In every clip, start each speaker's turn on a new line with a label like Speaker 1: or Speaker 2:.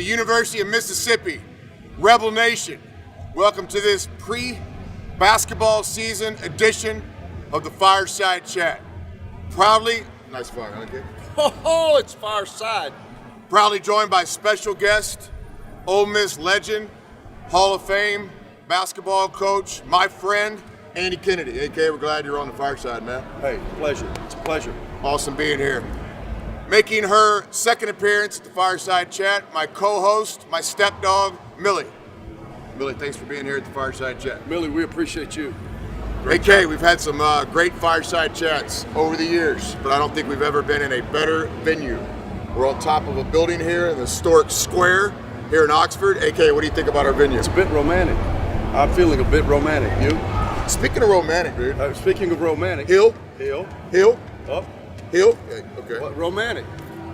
Speaker 1: the University of Mississippi, Rebel Nation, welcome to this pre-basketball season edition of the Fireside Chat. Proudly, nice fire, okay?
Speaker 2: Oh, it's Fireside.
Speaker 1: Proudly joined by special guest, Ole Miss legend, Hall of Fame basketball coach, my friend, Andy Kennedy. AK, we're glad you're on the Fireside, man.
Speaker 2: Hey, pleasure. It's a pleasure.
Speaker 1: Awesome being here. Making her second appearance at the Fireside Chat, my co-host, my stepdog, Millie. Millie, thanks for being here at the Fireside Chat.
Speaker 2: Millie, we appreciate you.
Speaker 1: AK, we've had some great Fireside Chats over the years, but I don't think we've ever been in a better venue. We're on top of a building here in the historic square here in Oxford. AK, what do you think about our venue?
Speaker 2: It's a bit romantic. I'm feeling a bit romantic. You?
Speaker 1: Speaking of romantic, dude.
Speaker 2: Speaking of romantic.
Speaker 1: Hill.
Speaker 2: Up.
Speaker 1: Hill. Okay.
Speaker 2: What, romantic.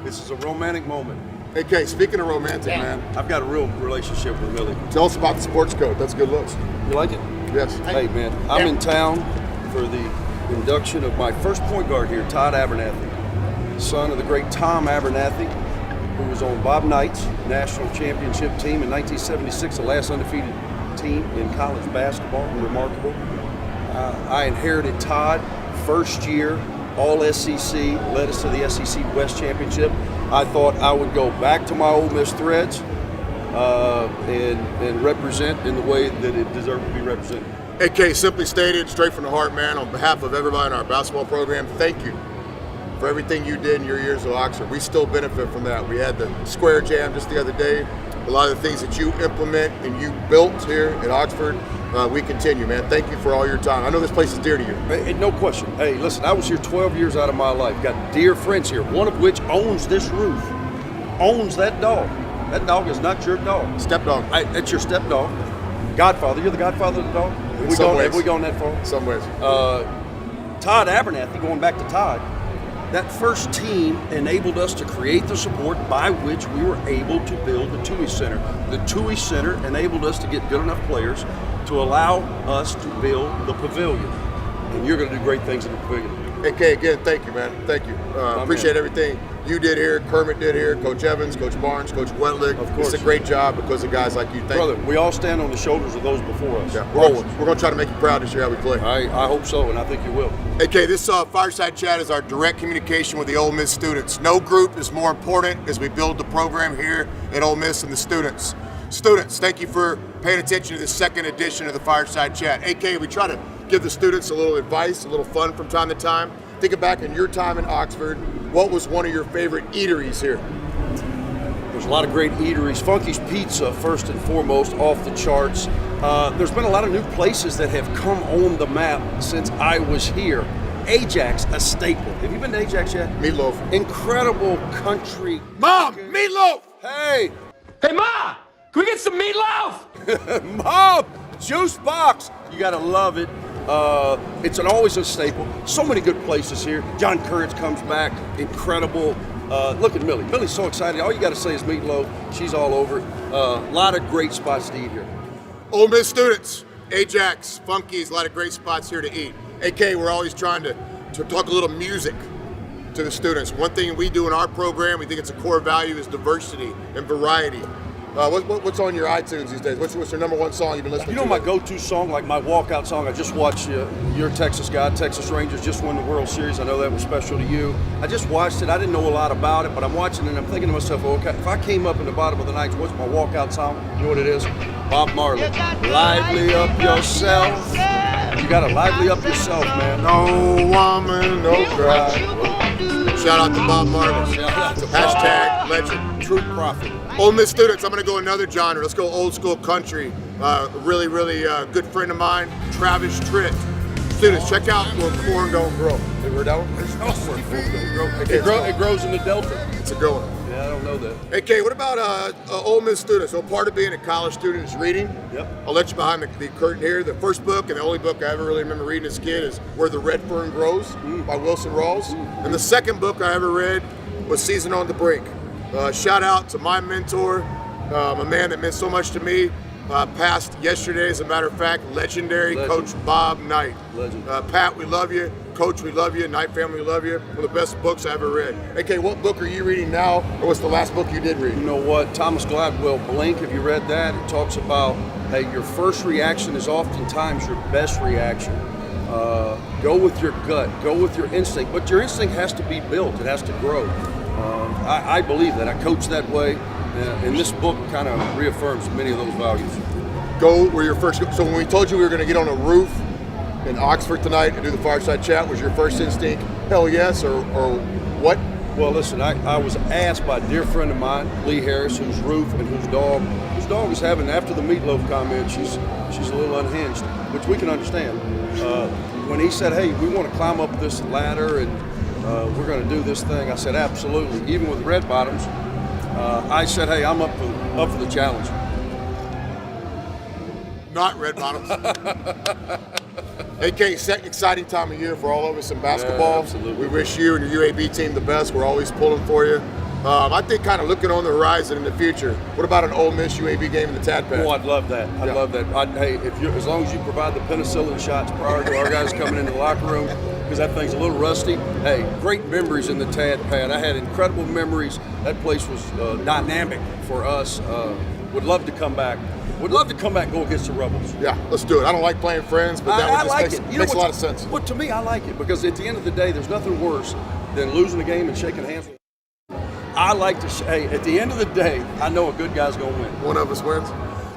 Speaker 2: This is a romantic moment.
Speaker 1: AK, speaking of romantic, man.
Speaker 2: I've got a real relationship with Millie.
Speaker 1: Tell us about the sports code. That's good looks.
Speaker 2: You like it?
Speaker 1: Yes.
Speaker 2: Hey, man. I'm in town for the induction of my first point guard here, Todd Abernathy, son of the great Tom Abernathy, who was on Bob Knight's national championship team in 1976, the last undefeated team in college basketball. Remarkable. I inherited Todd, first year, all SEC, led us to the SEC West Championship. I thought I would go back to my Ole Miss threads and represent in the way that it deserved to be represented.
Speaker 1: AK, simply stated, straight from the heart, man, on behalf of everybody in our basketball program, thank you for everything you did in your years at Oxford. We still benefit from that. We had the Square Jam just the other day. A lot of the things that you implement and you built here at Oxford, we continue, man. Thank you for all your time. I know this place is dear to you.
Speaker 2: Hey, no question. Hey, listen, I was here 12 years out of my life. Got dear friends here, one of which owns this roof, owns that dog. That dog is not your dog.
Speaker 1: Stepdog.
Speaker 2: That's your stepdog. Godfather. You're the godfather of the dog? Have we gone that far?
Speaker 1: In some ways.
Speaker 2: Todd Abernathy, going back to Todd, that first team enabled us to create the support by which we were able to build the Toohey Center. The Toohey Center enabled us to get good enough players to allow us to build the pavilion. And you're going to do great things in the pavilion.
Speaker 1: AK, again, thank you, man. Thank you. Appreciate everything you did here, Kermit did here, Coach Evans, Coach Barnes, Coach Wentlick.
Speaker 2: Of course.
Speaker 1: It's a great job because of guys like you. Thank
Speaker 2: Brother,
Speaker 1: you.
Speaker 2: we all stand on the shoulders of those before us.
Speaker 1: Yeah, we're going to try to make you proud this year how we play.
Speaker 2: I hope so, and I think you will.
Speaker 1: AK, this Fireside Chat is our direct communication with the Ole Miss students. No group is more important as we build the program here at Ole Miss and the students. Students, thank you for paying attention to the second edition of the Fireside Chat. AK, we try to give the students a little advice, a little fun from time to time. Thinking back in your time in Oxford, what was one of your favorite eateries here?
Speaker 2: There's a lot of great eateries. Funky's Pizza, first and foremost, off the charts. There's been a lot of new places that have come on the map since I was here. Ajax, a staple. Have you been to Ajax yet?
Speaker 1: Meatloaf.
Speaker 2: Incredible country.
Speaker 1: Mom,
Speaker 2: cooking.
Speaker 1: meatloaf!
Speaker 2: Hey!
Speaker 3: Hey, Ma! Can we get some meatloaf?
Speaker 2: Mom! Juice box! You gotta love it. It's always a staple. So many good places here. John Currents comes back. Incredible. Look at Millie. Millie's so excited. All you got to say is meatloaf. She's all over it. A lot of great spots to eat here.
Speaker 1: Ole Miss students, Ajax, Funky's, a lot of great spots here to eat. AK, we're always trying to talk a little music to the students. One thing we do in our program, we think it's a core value, is diversity and variety. What's on your iTunes these days? What's your number one song you've been listening to?
Speaker 2: You know my go-to song, like my walkout song. I just watched your Texas guy, Texas Rangers, just won the World Series. I know that was special to you. I just watched it. I didn't know a lot about it, but I'm watching it and I'm thinking to myself, okay, if I came up in the bottom of the night, what's my walkout song? You know what it is? Bob Marley. Lively up yourself. You gotta lively up yourself, man.
Speaker 1: No woman, no cry. Shout out to Bob Marley.
Speaker 2: Shout out to
Speaker 1: Hashtag legend.
Speaker 2: True prophet.
Speaker 1: Ole Miss students, I'm going to go another genre. Let's go old school country. Really good friend of mine, Travis Tritt. Students, check out Where Corn Don't Grow. Have you heard that one?
Speaker 2: It grows in the Delta.
Speaker 1: It's a good one.
Speaker 2: Yeah, I don't know that.
Speaker 1: AK, what about Ole Miss students? So part of being a college student is reading.
Speaker 2: Yep.
Speaker 1: I'll let you behind the curtain here. The first book and the only book I ever really remember reading as a kid is Where the Red Fern Grows by Wilson Rawls. And the second book I ever read was Season on the Brink. Shout out to my mentor, a man that meant so much to me, Passed yesterday, as a matter of fact, legendary
Speaker 2: Legend.
Speaker 1: Coach Bob Knight.
Speaker 2: Legend.
Speaker 1: Pat, we love you. Coach, we love you. Knight family, we love you. One of the best books I ever read. AK, what book are you reading now, or what's the last book you did read?
Speaker 2: You know what? Thomas Gladwell, Blink, have you read that? It talks about, hey, your first reaction is oftentimes your best reaction. Go with your gut, go with your instinct, but your instinct has to be built, it has to grow. I believe that. I coach that way, and this book kind of reaffirms many of those values.
Speaker 1: Go where your first. So when we told you we were going to get on a roof in Oxford tonight and do the Fireside Chat, was your first instinct, hell yes, or what?
Speaker 2: Well, listen, I was asked by a dear friend of mine, Lee Harris, whose roof and whose dog is having, after the meatloaf comment, she's a little unhinged, which we can understand. When he said, hey, we want to climb up this ladder and we're going to do this thing, I said, absolutely. Even with red bottoms, I said, hey, I'm up for the challenge.
Speaker 1: Not red bottoms. AK, exciting time of year for all of us in basketball.
Speaker 2: Yeah, absolutely.
Speaker 1: We wish you and your UAB team the best. We're always pulling for you. I think kind of looking on the horizon in the future. What about an Ole Miss UAB game in the Tad Pad?
Speaker 2: Oh, I'd love that. I'd love that. Hey, as long as you provide the penicillin shots prior to our guys coming into the locker room, because that thing's a little rusty. Hey, great memories in the Tad Pad. I had incredible memories. That place was dynamic for us. Would love to come back. Would love to come back and go against the Rebels.
Speaker 1: Yeah, let's do it. I don't like playing friends, but that
Speaker 2: I like
Speaker 1: makes,
Speaker 2: it.
Speaker 1: makes a lot of sense.
Speaker 2: Well, to me, I like it because at the end of the day, there's nothing worse than losing a game and shaking hands. I like to hey, at the end of the day, I know a good guy's going to win.
Speaker 1: One of us wins.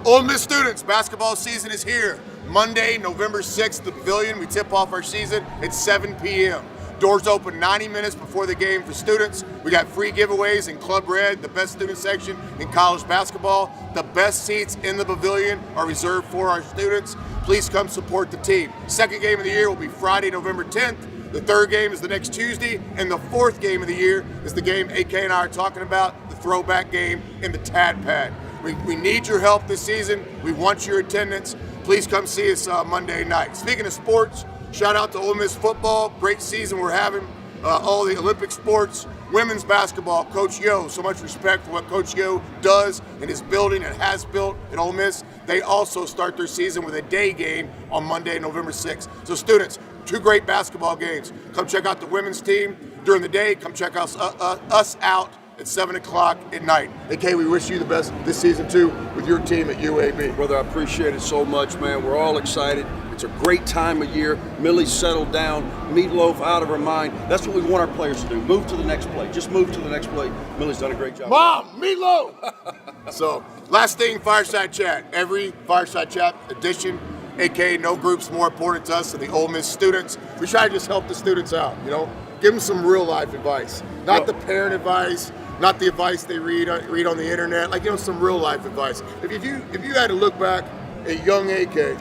Speaker 1: Ole Miss students, basketball season is here. Monday, November 6th, the Pavilion. We tip off our season at 7 p.m. Doors open 90 minutes before the game for students. We got free giveaways in Club Red, the best student section in college basketball. The best seats in the Pavilion are reserved for our students. Please come support the team. Second game of the year will be Friday, November 10th. The third game is the next Tuesday, and the fourth game of the year is the game AK and I are talking about, the throwback game in the Tad Pad. We need your help this season. We want your attendance. Please come see us Monday night. Speaking of sports, shout out to Ole Miss football. Great season we're having. All the Olympic sports, women's basketball, Coach Yo. So much respect for what Coach Yo does and is building and has built at Ole Miss. They also start their season with a day game on Monday, November 6th. So students, 2 great basketball games. Come check out the women's team during the day. Come check us out at 7 o'clock at night. AK, we wish you the best this season too with your team at UAB.
Speaker 2: Brother, I appreciate it so much, man. We're all excited. It's a great time of year. Millie's settled down. Meatloaf out of her mind. That's what we want our players to do. Move to the next play. Just move to the next play. Millie's done a great job.
Speaker 1: Mom, Meatloaf! So, last thing, Fireside Chat. Every Fireside Chat edition, aka no group's more important to us than the Ole Miss students. We try to just help the students out, you know? Give them some real life advice. Not the parent advice, not the advice they read on the internet, like, you know, some real life advice. If you had to look back at young AK,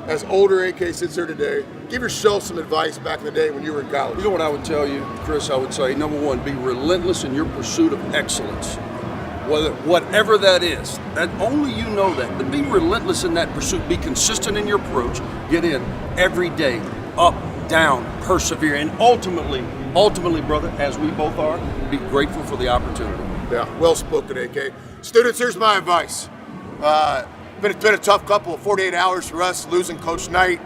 Speaker 1: as older AK sits here today, give yourself some advice back in the day when you were in college.
Speaker 2: You know what I would tell you, Chris? I would say, number one, be relentless in your pursuit of excellence. Whatever that is, that only you know that. But be relentless in that pursuit. Be consistent in your approach. Get in every day, up, down, persevere, and ultimately, brother, as we both are, be grateful for the opportunity.
Speaker 1: Yeah, well spoken, AK. Students, here's my advice. It's been a tough couple of 48 hours for us, losing Coach Knight.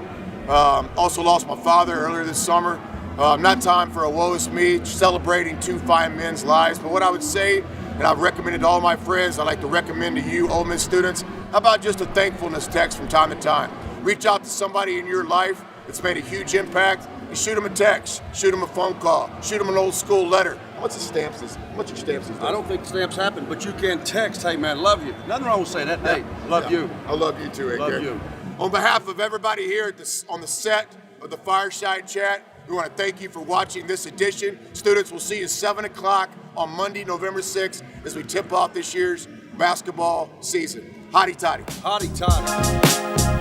Speaker 1: Also lost my father earlier this summer. Not time for a woe is me, celebrating 2 fine men's lives. But what I would say, and I've recommended to all my friends, I'd like to recommend to you, Ole Miss students, how about just a thankfulness text from time to time? Reach out to somebody in your life that's made a huge impact and shoot them a text, shoot them a phone call, shoot them an old school letter. How much are stamps these days?
Speaker 2: I don't think stamps happen, but you can text, hey man, love you. Nothing wrong with saying that, hey, love you.
Speaker 1: I love you too, AK.
Speaker 2: Love you.
Speaker 1: On behalf of everybody here on the set of the Fireside Chat, we want to thank you for watching this edition. Students, we'll see you 7 o'clock on Monday, November 6th, as we tip off this year's basketball season. Hotty toddy.
Speaker 2: Hotty toddy.